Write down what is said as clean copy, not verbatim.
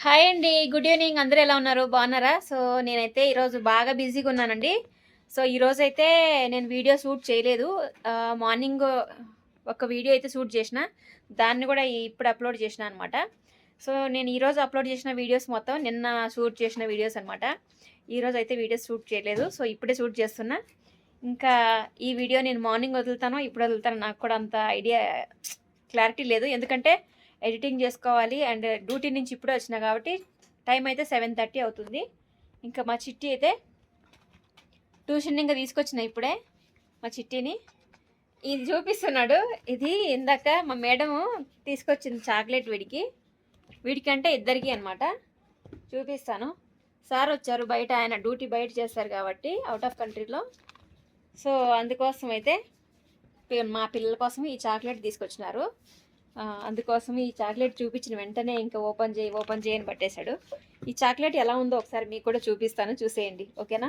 Hi అండి. Good evening. అందరూ ఎలా ఉన్నారు? బాగున్నారా? సో, నేనైతే ఈరోజు బాగా బిజీగా ఉన్నానండి. సో, ఈరోజైతే నేను వీడియో షూట్ చేయలేదు. మార్నింగ్ ఒక వీడియో అయితే షూట్ చేసిన. దాన్ని కూడా ఇప్పుడు అప్లోడ్ చేసిన అనమాట. సో, నేను ఈరోజు అప్లోడ్ చేసిన వీడియోస్ మొత్తం నిన్న షూట్ చేసిన వీడియోస్ అనమాట. ఈరోజు అయితే వీడియోస్ షూట్ చేయలేదు. సో, ఇప్పుడే షూట్ చేస్తున్నా. ఇంకా ఈ వీడియో నేను మార్నింగ్ వదులుతానో ఇప్పుడు వదులుతానో నాకు కూడా అంత ఐడియా క్లారిటీ లేదు. ఎందుకంటే ఎడిటింగ్ చేసుకోవాలి అండ్ డ్యూటీ నుంచి ఇప్పుడే వచ్చిన కాబట్టి టైం అయితే 7:30 అవుతుంది. ఇంకా మా చిట్టి అయితే ట్యూషన్ ఇంకా తీసుకొచ్చిన ఇప్పుడే మా చిట్టిని. ఇది చూపిస్తున్నాడు. ఇది ఇందాక మా మేడము తీసుకొచ్చింది చాక్లెట్ వీడికి అంటే ఇద్దరికి అనమాట. చూపిస్తాను. సార్ వచ్చారు, బయట ఆయన డ్యూటీ బయట చేస్తారు కాబట్టి అవుట్ ఆఫ్ కంట్రీలో. సో అందుకోసం అయితే మా పిల్లల కోసం ఈ చాక్లెట్ తీసుకొచ్చినారు. అందుకోసం ఈ చాక్లెట్ చూపించిన వెంటనే ఇంకా ఓపెన్ చేయని పట్టేశాడు. ఈ చాక్లెట్ ఎలా ఉందో ఒకసారి మీకు కూడా చూపిస్తాను, చూసేయండి. ఓకేనా?